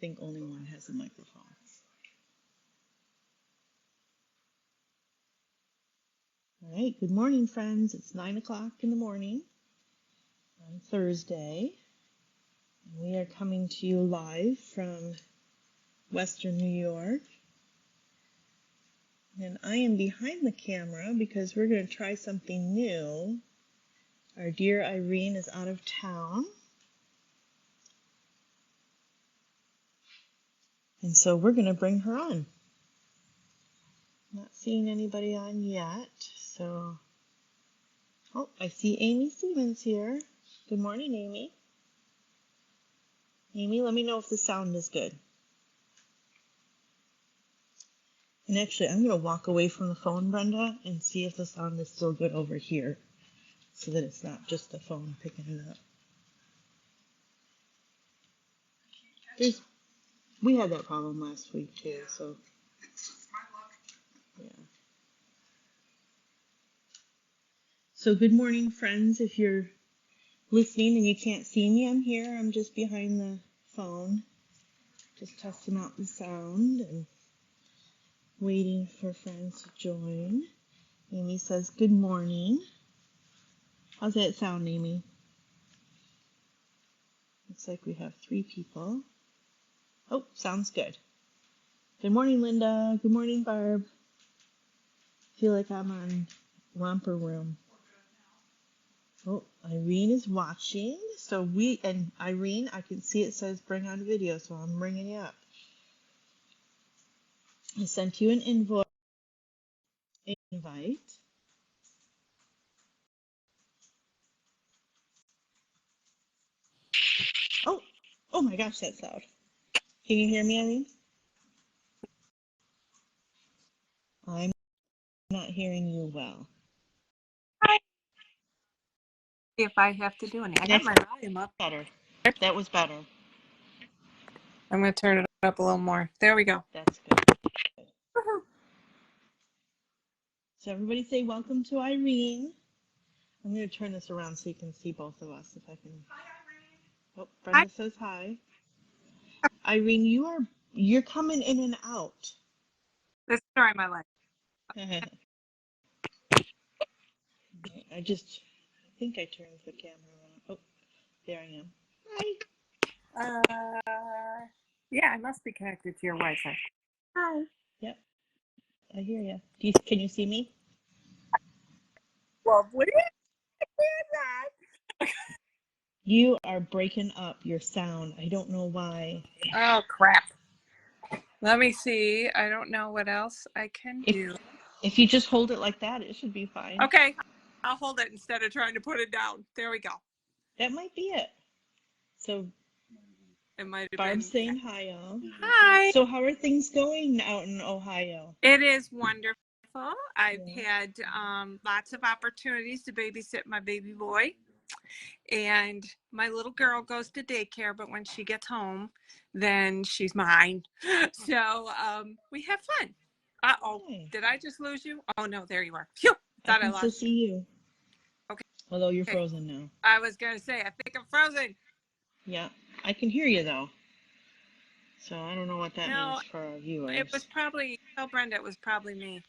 think only one has a microphone. All right, good morning, friends. It's 9 o'clock in the morning on Thursday. We are coming to you live from Western New York. And I am behind the camera because we're going to try something new. Our dear Irene is out of town. And so we're going to bring her on. Not seeing anybody on yet. So, oh, I see Amy Stevens here. Good morning, Amy. Amy, let me know if the sound is good. And actually, I'm going to walk away from the phone, Brenda, and see if the sound is still good over here, so that it's not just the phone picking it up. We had that problem last week, too, so, yeah. So good morning, friends. If you're listening and you can't see me, I'm here. I'm just behind the phone, just testing out the sound and waiting for friends to join. Amy says, good morning. How's that sound, Amy? Looks like we have 3 people. Oh, sounds good. Good morning, Linda. Good morning, Barb. Feel like I'm on Romper Room. Oh, Irene is watching. So and Irene, I can see it says bring on video, so I'm bringing you up. I sent you an invite. Oh my gosh, that's loud. Can you hear me, Irene? I'm not hearing you well. Hi. If I have to do anything, I got my volume up. Better. That was better. I'm going to turn it up a little more. There we go. That's good. So everybody say welcome to Irene. I'm going to turn this around so you can see both of us if I can. Hi, Irene. Oh, Brenda says hi. Irene, you're coming in and out. This is story of my life. I think I turned the camera around. Oh, there I am. Hi. Yeah, I must be connected to your Wi-Fi. Hi. Yep, I hear you. Can you see me? Well, what do you You are breaking up your sound. I don't know why. Oh, crap. Let me see. I don't know what else I can do. If you just hold it like that, it should be fine. Okay. I'll hold it instead of trying to put it down. There we go. That might be it. So it might have Barb's been... saying hi, y'all. Hi. So how are things going out in Ohio? It is wonderful. I've had lots of opportunities to babysit my baby boy. And my little girl goes to daycare, but when she gets home, then she's mine. So we have fun. Uh-oh, did I just lose you? Oh, no, there you are. Phew, thought I lost you. See you. Okay. Although you're frozen now. I was going to say, I think I'm frozen. Yeah, I can hear you, though. So I don't know what that means for our viewers. It was probably, tell Brenda it was probably me.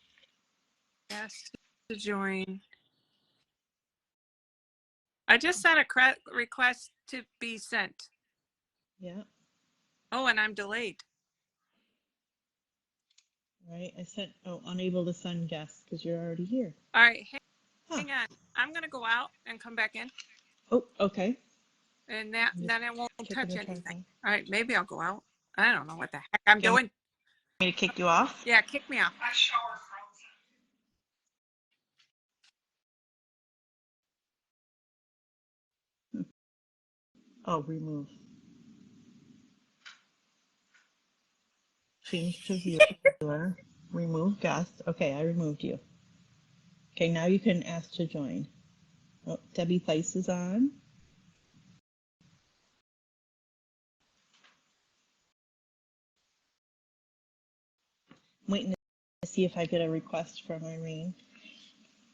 Asked to join. I just sent a request to be sent. Yeah. Oh, and I'm delayed. Right, I sent, unable to send guests because you're already here. All right, hang on. I'm going to go out and come back in. Oh, okay. And then it won't touch anything. All right, maybe I'll go out. I don't know what the heck I'm doing. Me to kick you off? Yeah, kick me off. Oh, remove. Change to viewer. Remove guest. Okay, I removed you. Okay, now you can ask to join. Oh, Debbie Place is on. I'm waiting to see if I get a request from Irene.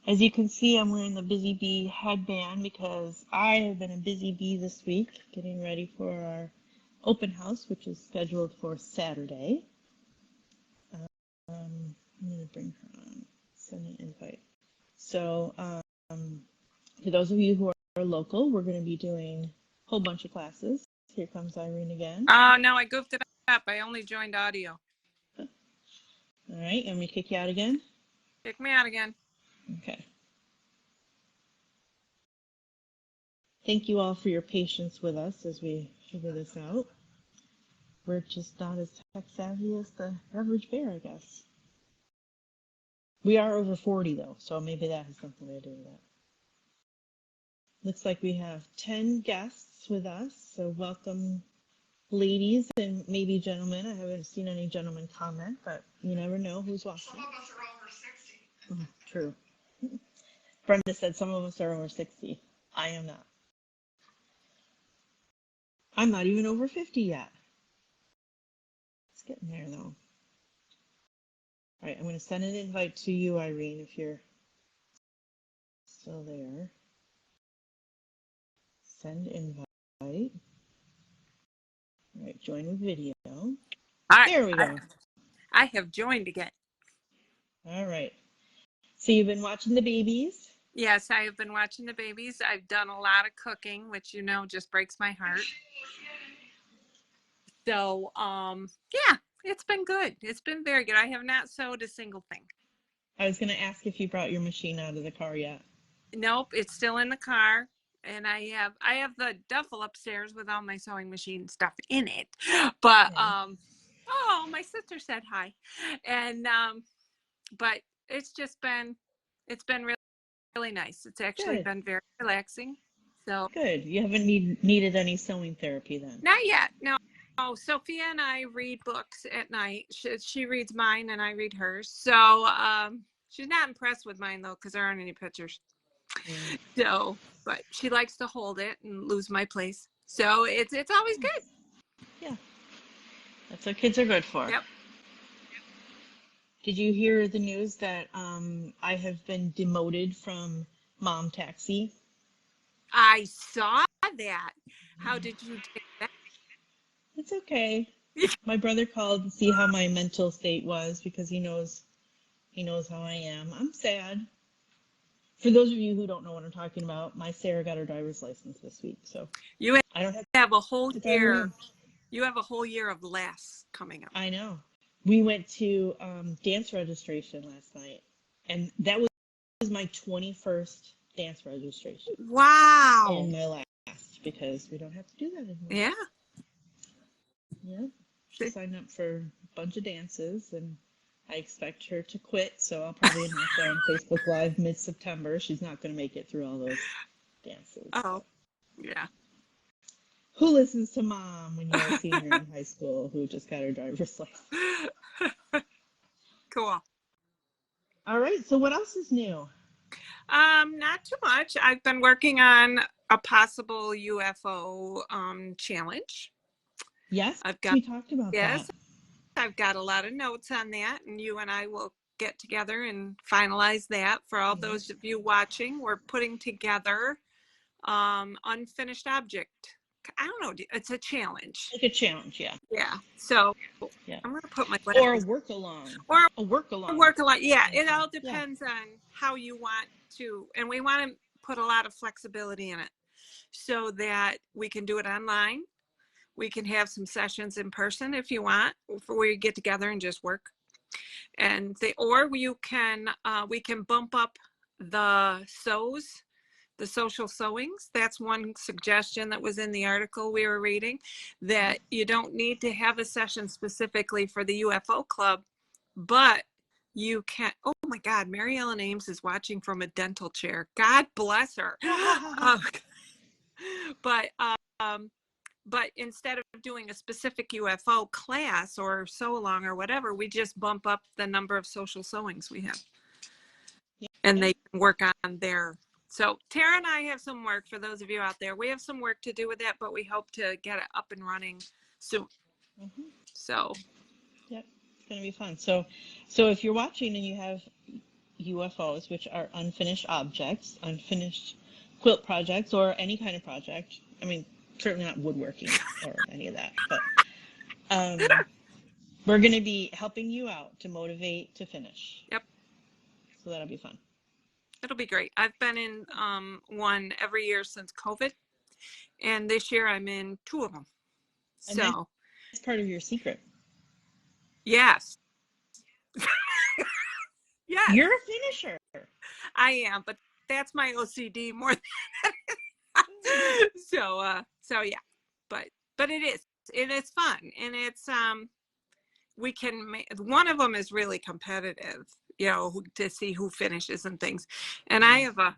As you can see, I'm wearing the Busy Bee headband because I have been a busy bee this week, getting ready for our open house, which is scheduled for Saturday. I'm going to bring her on, send an invite. So for those of you who are local, we're going to be doing a whole bunch of classes. Here comes Irene again. Oh, no, I goofed it up. I only joined audio. All right, let me kick you out again. Kick me out again. Okay. Thank you all for your patience with us as we figure this out. We're just not as tech savvy as the average bear, I guess. We are over 40 though, so maybe that has something to do with that. Looks like we have 10 guests with us, so welcome ladies and maybe gentlemen. I haven't seen any gentlemen comment, but you never know who's watching. Some of us are over 60. True. Brenda said some of us are over 60. I am not. I'm not even over 50 yet. It's getting there though. All right, I'm going to send an invite to you, Irene, if you're still there. Send invite. All right, join with video. There we go. I have joined again. All right. So you've been watching the babies? Yes, I have been watching the babies. I've done a lot of cooking, which just breaks my heart. So, yeah, it's been good. It's been very good. I have not sewed a single thing. I was going to ask if you brought your machine out of the car yet. Nope, it's still in the car. And I have the duffel upstairs with all my sewing machine stuff in it. But oh, my sister said hi. And but it's been really, really nice. It's actually been very relaxing. So good. You haven't needed any sewing therapy then? Not yet. No. Oh, Sophia and I read books at night. She reads mine and I read hers. So she's not impressed with mine though, because there aren't any pictures. So, but she likes to hold it and lose my place. So it's always good. Yeah. That's what kids are good for. Yep. Did you hear the news that I have been demoted from mom taxi? I saw that. How did you take that? It's okay. My brother called to see how my mental state was because he knows how I am. I'm sad. For those of you who don't know what I'm talking about, my Sarah got her driver's license this week, so I don't have a whole year. You have a whole year of less coming up. I know. We went to dance registration last night, and that was my 21st dance registration. Wow. And my last, because we don't have to do that anymore. Yeah. Yeah. She signed up for a bunch of dances, and I expect her to quit, so I'll probably announce her on Facebook Live mid-September. She's not going to make it through all those dances. Oh, so. Yeah. Who listens to mom when you're a senior in high school who just got her driver's license? Cool. All right, so what else is new? Not too much. I've been working on a possible UFO challenge. Yes, we talked about that. Yes, I've got a lot of notes on that, and you and I will get together and finalize that. For all those of you watching, we're putting together unfinished object. I don't know. It's a challenge. Like a challenge, yeah. Yeah. So yeah. I'm going to put my or a work along. Or a work along. Yeah. It all depends on how you want to, and we want to put a lot of flexibility in it so that we can do it online. We can have some sessions in person if you want, where you get together and just work. And we can bump up the sews, the social sewings. That's one suggestion that was in the article we were reading, that you don't need to have a session specifically for the UFO club, but you can. Oh my God, Mary Ellen Ames is watching from a dental chair. God bless her. But instead of doing a specific UFO class or sew along or whatever, we just bump up the number of social sewings we have. And they can work on their. So Tara and I have some work for those of you out there. We have some work to do with that, but we hope to get it up and running soon. So. Yep, it's going to be fun. So if you're watching and you have UFOs, which are unfinished objects, unfinished quilt projects, or any kind of project, I mean, certainly not woodworking, or any of that. But we're going to be helping you out to motivate to finish. Yep. So that'll be fun. It'll be great. I've been in one every year since COVID, and this year I'm in 2 of them. And So that's part of your secret. yes. Yes. You're a finisher. I am, but that's my OCD more than so yeah. But it is fun, and it's we can make, one of them is really competitive, to see who finishes and things. And I have a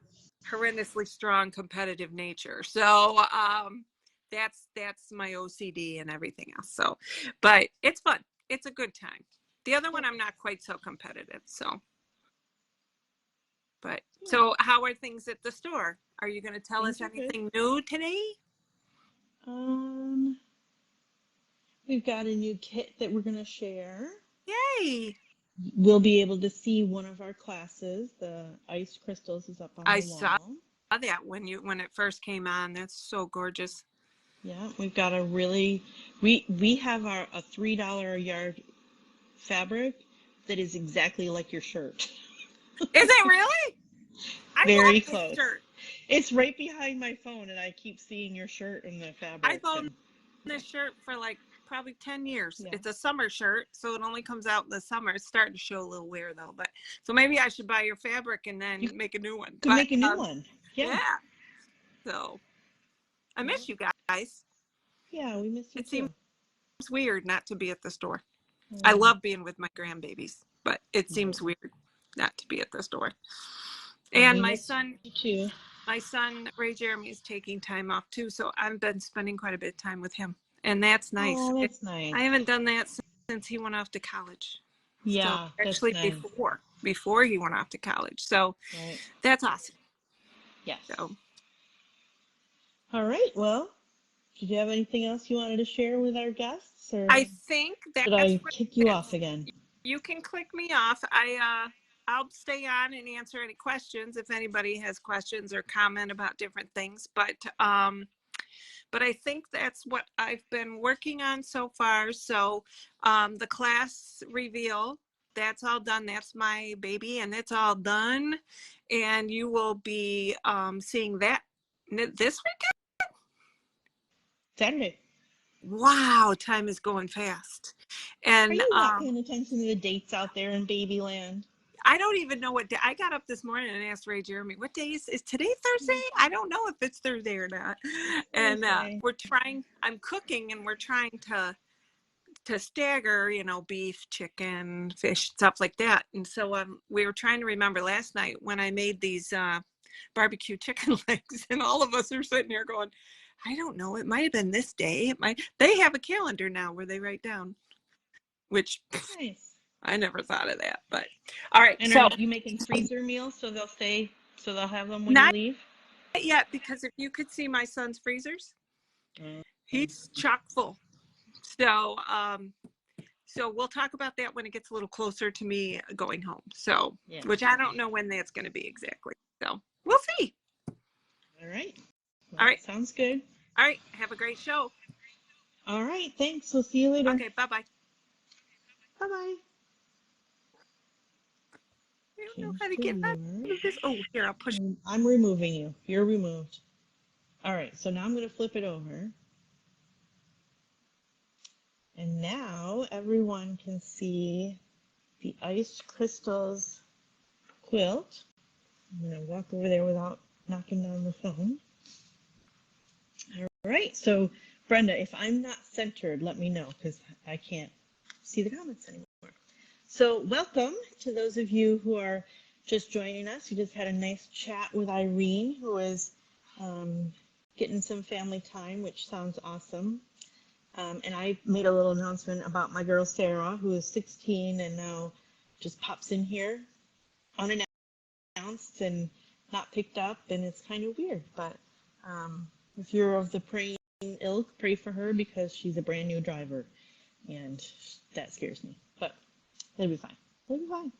horrendously strong competitive nature. So that's my OCD and everything else. So, but it's fun. It's a good time. The other one, I'm not quite so competitive. So how are things at the store? Are you going to tell us anything new today? We've got a new kit that we're going to share. Yay! We'll be able to see one of our classes. The ice crystals is up on the wall. I saw that when it first came on. That's so gorgeous. Yeah, we've got a really we have a $3 a yard fabric that is exactly like your shirt. Is it really? Very close. Shirt. It's right behind my phone, and I keep seeing your shirt in the fabric. I've owned this shirt for like probably 10 years. Yeah. It's a summer shirt, so it only comes out in the summer. It's starting to show a little wear though, but so maybe I should buy your fabric and then make a new one. Make a new one. Yeah. So I miss you guys. Yeah, we miss you too. It seems weird not to be at the store. I love being with my grandbabies, but it seems weird not to be at the store. And my son too. My son Ray Jeremy is taking time off too, so I've been spending quite a bit of time with him, and that's nice. Oh, that's nice. I haven't done that since he went off to college. Yeah, so actually that's nice. before he went off to college. So that's awesome. Yes. So. All right. Well, did you have anything else you wanted to share with our guests, or I think that's should I kick you off again? You can click me off. I'll stay on and answer any questions if anybody has questions or comment about different things. But I think that's what I've been working on so far. So the class reveal, that's all done. That's my baby, and it's all done. And you will be seeing that this weekend? Saturday. Wow, time is going fast. And are you not paying attention to the dates out there in Babyland? I don't even know what day. I got up this morning and asked Ray Jeremy, what day is today Thursday? I don't know if it's Thursday or not. And we're trying, I'm cooking, and we're trying to stagger, beef, chicken, fish, stuff like that. And so we were trying to remember last night when I made these barbecue chicken legs, and all of us are sitting here going, I don't know, it might have been this day. They have a calendar now where they write down, which nice. I never thought of that, but all right. And are you making freezer meals so they'll have them when you leave? Not yet, because if you could see my son's freezers, he's chock full. So we'll talk about that when it gets a little closer to me going home. So, which I don't know when that's going to be exactly. So we'll see. All right. All right. Sounds good. All right. Have a great show. All right. Thanks. We'll see you later. Okay. Bye-bye. Bye-bye. I don't know how to get out of this. Oh, here, I'll push. I'm removing you. You're removed. All right, so now I'm going to flip it over. And now everyone can see the ice crystals quilt. I'm going to walk over there without knocking down the phone. All right, so Brenda, if I'm not centered, let me know, because I can't see the comments anymore. So welcome to those of you who are just joining us. We just had a nice chat with Irene, who is getting some family time, which sounds awesome. And I made a little announcement about my girl Sarah, who is 16 and now just pops in here unannounced and not picked up, and it's kind of weird. But if you're of the praying ilk, pray for her, because she's a brand new driver, and that scares me. But it'll be fine. It'll be fine.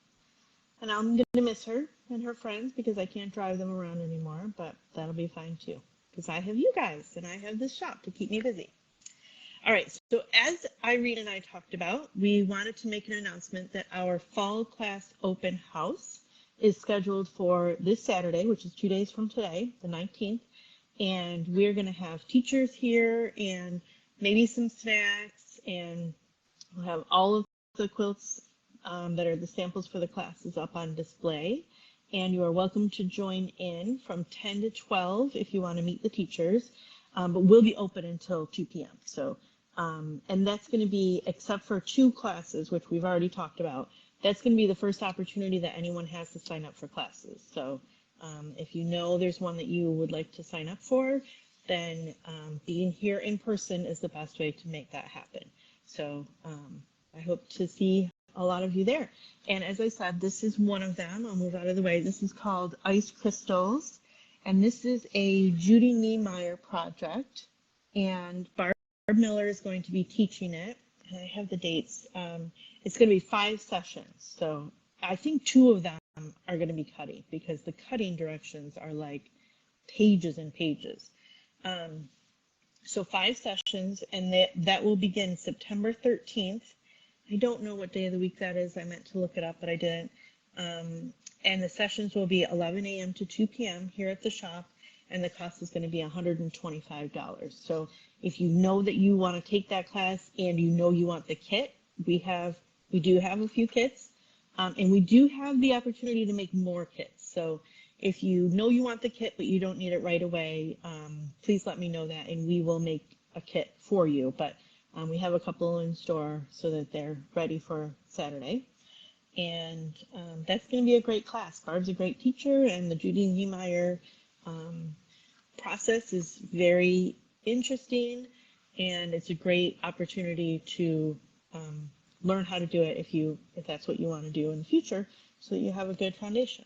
And I'm going to miss her and her friends because I can't drive them around anymore, but that'll be fine too, because I have you guys and I have this shop to keep me busy. All right, so as Irene and I talked about, we wanted to make an announcement that our fall class open house is scheduled for this Saturday, which is 2 days from today, the 19th. And we're going to have teachers here and maybe some snacks, and we'll have all of the quilts that are the samples for the classes up on display. And you are welcome to join in from 10 to 12 if you want to meet the teachers, but we'll be open until 2 p.m. So, and that's going to be, except for 2 classes, which we've already talked about, that's going to be the first opportunity that anyone has to sign up for classes. So if you know there's one that you would like to sign up for, then being here in person is the best way to make that happen. So I hope to see a lot of you there. And as I said, this is one of them. I'll move out of the way. This is called Ice Crystals. And this is a Judy Niemeyer project. And Barb Miller is going to be teaching it. And I have the dates. It's going to be 5 sessions. So I think 2 of them are going to be cutting, because the cutting directions are like pages and pages. So 5 sessions, and that will begin September 13th. I don't know what day of the week that is. I meant to look it up, but I didn't. And the sessions will be 11 a.m. to 2 p.m. here at the shop, and the cost is going to be $125. So if you know that you want to take that class and you know you want the kit, we do have a few kits, and we do have the opportunity to make more kits. So if you know you want the kit but you don't need it right away, please let me know that, and we will make a kit for you. But we have a couple in store so that they're ready for Saturday. And that's going to be a great class. Barb's a great teacher, and the Judy Niemeyer process is very interesting, and it's a great opportunity to learn how to do it if that's what you want to do in the future, so that you have a good foundation.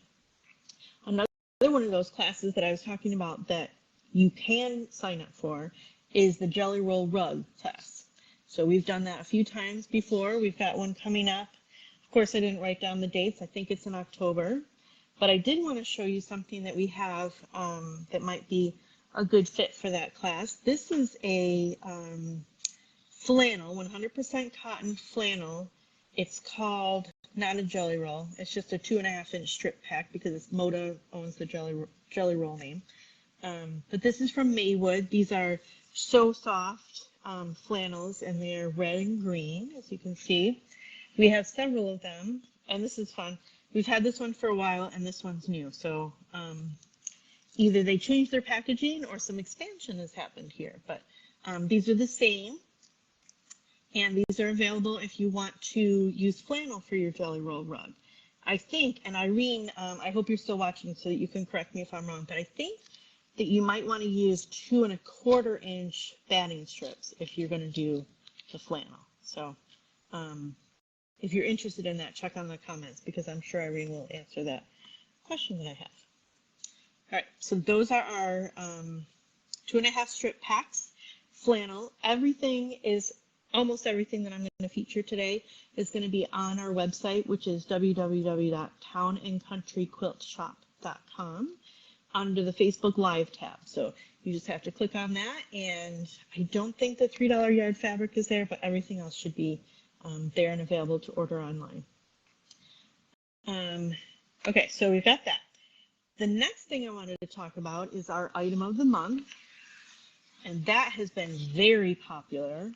Another one of those classes that I was talking about that you can sign up for is the Jelly Roll Rug class. So we've done that a few times before. We've got one coming up. Of course, I didn't write down the dates. I think it's in October. But I did want to show you something that we have that might be a good fit for that class. This is a flannel, 100% cotton flannel. It's called, not a jelly roll, it's just a 2.5-inch strip pack, because it's Moda owns the jelly roll name. But this is from Maywood. These are so soft flannels, and they're red and green, as you can see. We have several of them, and this is fun. We've had this one for a while, and this one's new. So either they changed their packaging or some expansion has happened here. But these are the same, and these are available if you want to use flannel for your Jelly Roll rug. I think, and Irene, I hope you're still watching so that you can correct me if I'm wrong, but I think that you might want to use 2.25-inch batting strips if you're going to do the flannel. So if you're interested in that, check on the comments, because I'm sure Irene will answer that question that I have. All right, so those are our 2.5 strip packs, flannel. Almost everything that I'm going to feature today is going to be on our website, which is www.townandcountryquiltshop.com, under the Facebook Live tab. So you just have to click on that, and I don't think the $3 yard fabric is there, but everything else should be there and available to order online. Okay, so we've got that. The next thing I wanted to talk about is our item of the month, and that has been very popular.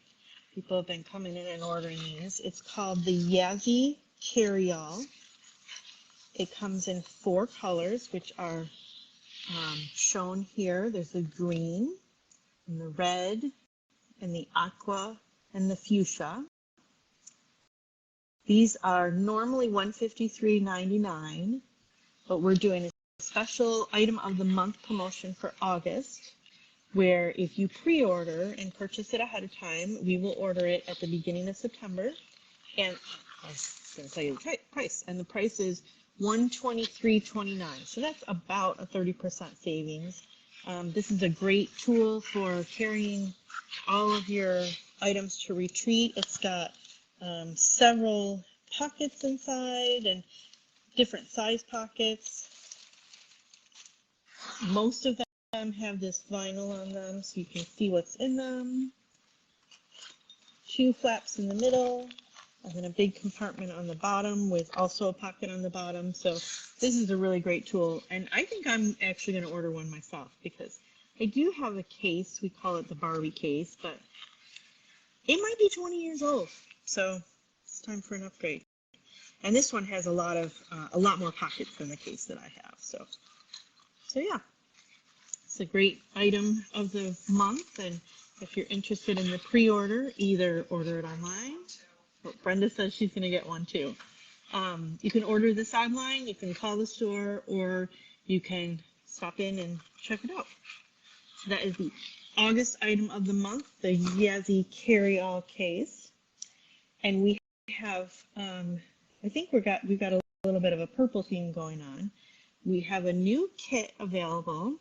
People have been coming in and ordering these. It's called the Yazzie Carryall. It comes in 4 colors, which are shown here. There's the green, and the red, and the aqua, and the fuchsia. These are normally $153.99, but we're doing a special item of the month promotion for August, where if you pre-order and purchase it ahead of time, we will order it at the beginning of September. And I was going to tell you the price, and the price is $123.29. So that's about a 30% savings. This is a great tool for carrying all of your items to retreat. It's got several pockets inside and different size pockets. Most of them have this vinyl on them so you can see what's in them. 2 flaps in the middle, and then a big compartment on the bottom with also a pocket on the bottom. So this is a really great tool, and I think I'm actually going to order one myself because I do have a case. We call it the Barbie case, but it might be 20 years old, so it's time for an upgrade. And this one has a lot more pockets than the case that I have. So yeah, it's a great item of the month, and if you're interested in the pre-order, either order it online. Well, Brenda says she's going to get one too. You can order this online, you can call the store, or you can stop in and check it out. So that is the August item of the month, the Yazzie Carry-All Case. And we have, I think we've got a little bit of a purple theme going on. We have a new kit available.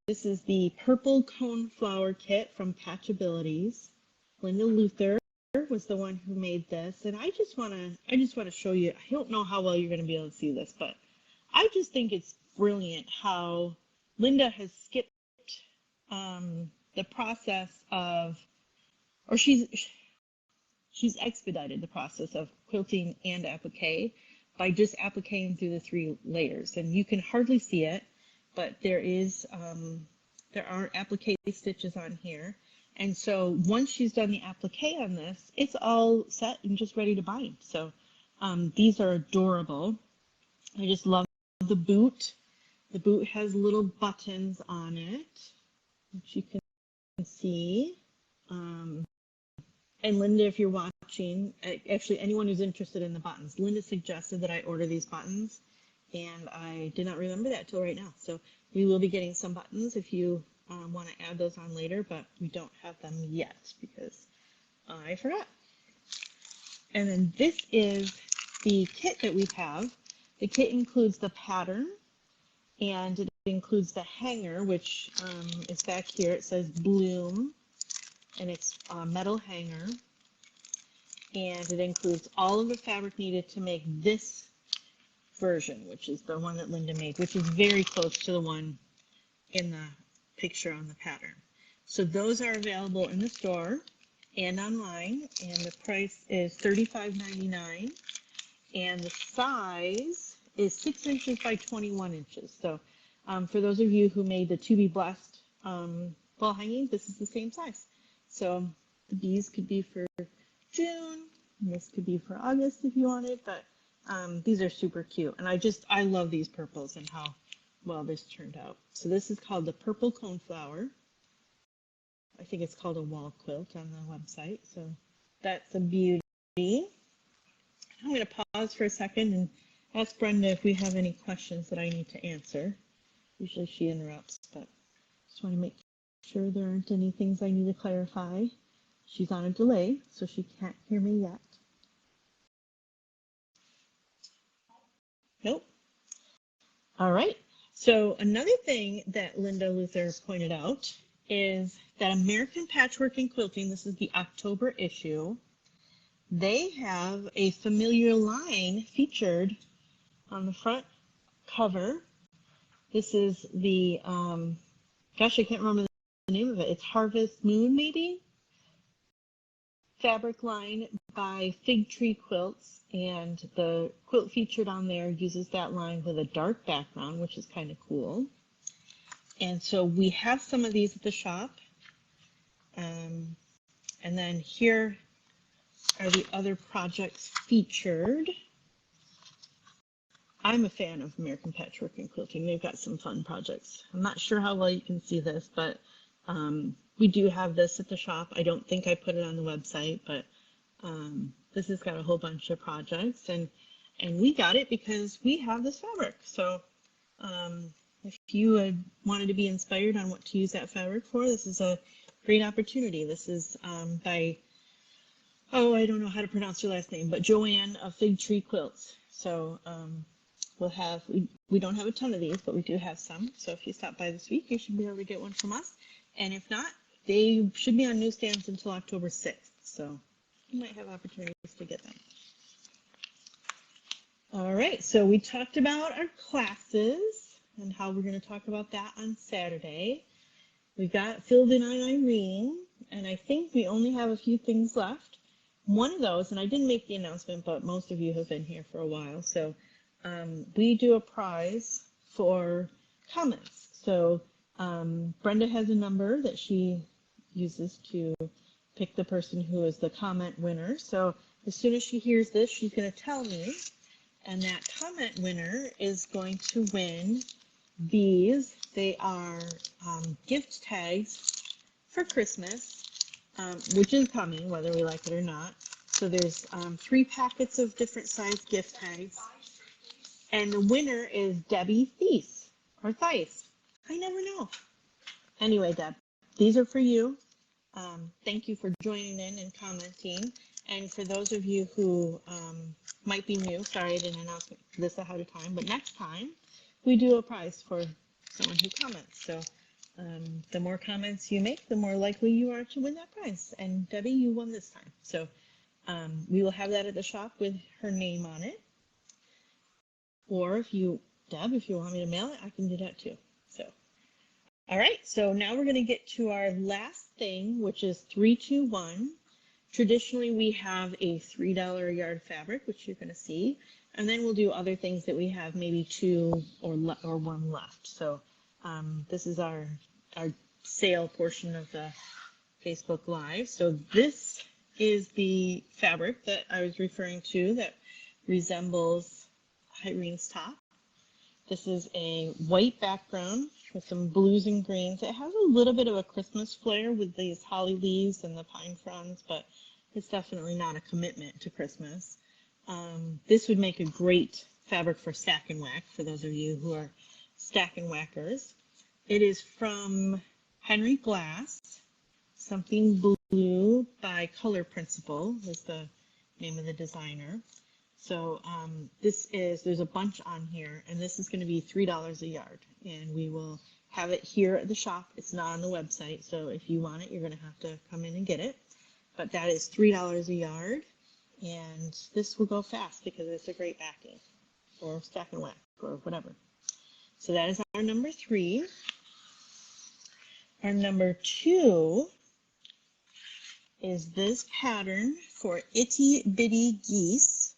This is the Purple Cone Flower Kit from Patchabilities. Linda Luther was the one who made this, and I just want to show you. I don't know how well you're going to be able to see this, but I just think it's brilliant how Linda has skipped the process of, or she's expedited the process of quilting and applique by just appliquing through the 3 layers, and you can hardly see it, but there are applique stitches on here. And so once she's done the applique on this, it's all set and just ready to bind. So these are adorable. I just love the boot. The boot has little buttons on it, which you can see. And Linda, if you're watching, actually anyone who's interested in the buttons, Linda suggested that I order these buttons, and I did not remember that till right now. So we will be getting some buttons if you want to add those on later, but we don't have them yet because I forgot. And then this is the kit that we have. The kit includes the pattern, and it includes the hanger, which is back here. It says Bloom, and it's a metal hanger. And it includes all of the fabric needed to make this version, which is the one that Linda made, which is very close to the one in the picture on the pattern. So those are available in the store and online, and the price is $35.99, and the size is 6 inches by 21 inches. So for those of you who made the To Be Blessed wall hanging, this is the same size. So the bees could be for June, and this could be for August if you wanted, but these are super cute, and I love these purples and how well this turned out. So this is called the Purple Coneflower. I think it's called a wall quilt on the website, so that's a beauty. I'm going to pause for a second and ask Brenda if we have any questions that I need to answer. Usually she interrupts, but just want to make sure there aren't any things I need to clarify. She's on a delay, so she can't hear me yet. Nope. All right. So another thing that Linda Luther pointed out is that American Patchwork and Quilting, this is the October issue, they have a familiar line featured on the front cover. This is the, gosh, I can't remember the name of it. It's Harvest Moon, maybe? Fabric line by Fig Tree Quilts, and the quilt featured on there uses that line with a dark background, which is kind of cool. And so we have some of these at the shop. And then here are the other projects featured. I'm a fan of American Patchwork and Quilting. They've got some fun projects. I'm not sure how well you can see this, but we do have this at the shop. I don't think I put it on the website, but this has got a whole bunch of projects, and we got it because we have this fabric. So if you had wanted to be inspired on what to use that fabric for, this is a great opportunity. This is by, oh, I don't know how to pronounce your last name, but Joanne of Fig Tree Quilts. So we'll have, we don't have a ton of these, but we do have some. So if you stop by this week, you should be able to get one from us. And if not, they should be on newsstands until October 6th. So you might have opportunities to get them. All right, so we talked about our classes and how we're going to talk about that on Saturday. We got filled in on Irene. And I think we only have a few things left. One of those, and I didn't make the announcement, but most of you have been here for a while, so we do a prize for comments. So Brenda has a number that she uses to pick the person who is the comment winner. So as soon as she hears this, she's going to tell me, and that comment winner is going to win these. They are gift tags for Christmas, which is coming whether we like it or not. So there's 3 packets of different size gift tags, and the winner is Debbie Thies or Thies. I never know. Anyway, Deb, these are for you. Thank you for joining in and commenting. And for those of you who might be new, sorry I didn't announce this ahead of time, but next time we do a prize for someone who comments. So the more comments you make, the more likely you are to win that prize. And Debbie, you won this time. So we will have that at the shop with her name on it. Or if you, Deb, if you want me to mail it, I can do that too. So, all right, so now we're going to get to our last thing, which is 321. Traditionally, we have a $3 a yard fabric, which you're going to see, and then we'll do other things that we have maybe 2 or 1 left. So this is our sale portion of the Facebook Live. So this is the fabric that I was referring to that resembles Irene's top. This is a white background with some blues and greens. It has a little bit of a Christmas flair with these holly leaves and the pine fronds, but it's definitely not a commitment to Christmas. This would make a great fabric for stack and whack for those of you who are stack and whackers. It is from Henry Glass. Something Blue by Color Principle is the name of the designer. So there's a bunch on here, and this is going to be $3 a yard, and we will have it here at the shop. It's not on the website, so if you want it, you're going to have to come in and get it. But that is $3 a yard, and this will go fast because it's a great backing, or stack and whack, or whatever. So that is our number 3. Our number 2 is this pattern for Itty Bitty Geese.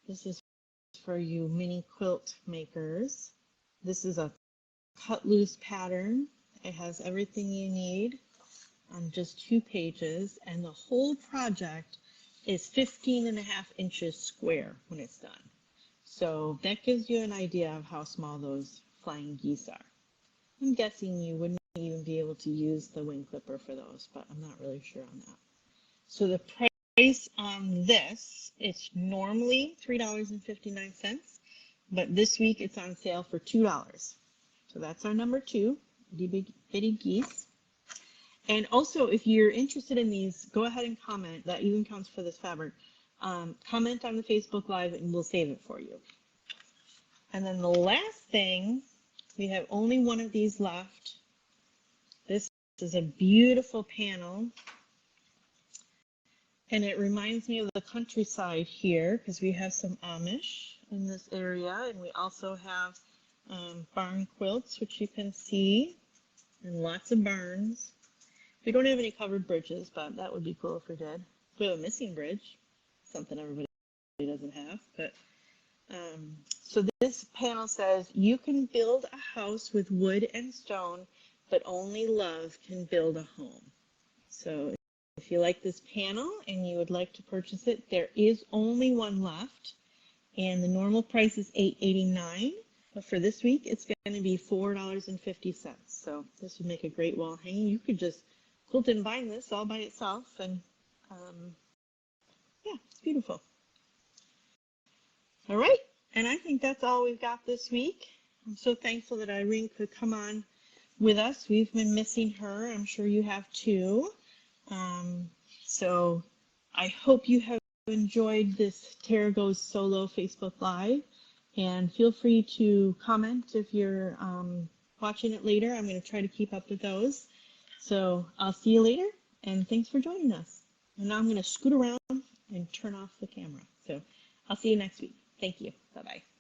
This is for you mini quilt makers. This is a cut loose pattern. It has everything you need on just 2 pages, and the whole project is 15.5 inches square when it's done. So that gives you an idea of how small those flying geese are. I'm guessing you wouldn't even be able to use the wing clipper for those, but I'm not really sure on that. So the price on this, it's normally $3.59, but this week it's on sale for $2. So that's our number 2, Itty Bitty Geese. And also, if you're interested in these, go ahead and comment. That even counts for this fabric. Comment on the Facebook Live and we'll save it for you. And then the last thing, we have only one of these left. This is a beautiful panel. And it reminds me of the countryside here because we have some Amish in this area, and we also have barn quilts, which you can see, and lots of barns. We don't have any covered bridges, but that would be cool if we did. We have a missing bridge, something everybody doesn't have. But so this panel says, you can build a house with wood and stone, but only love can build a home. So if you like this panel and you would like to purchase it, there is only one left, and the normal price is $8.89, but for this week it's going to be $4.50. So this would make a great wall hanging. You could just quilt and bind this all by itself, and yeah, it's beautiful. All right, and I think that's all we've got this week. I'm so thankful that Irene could come on with us. We've been missing her. I'm sure you have too. So I hope you have enjoyed this Tara Goes Solo Facebook Live, and feel free to comment if you're watching it later. I'm going to try to keep up with those. So I'll see you later, and thanks for joining us. And now I'm going to scoot around and turn off the camera. So I'll see you next week. Thank you. Bye-bye.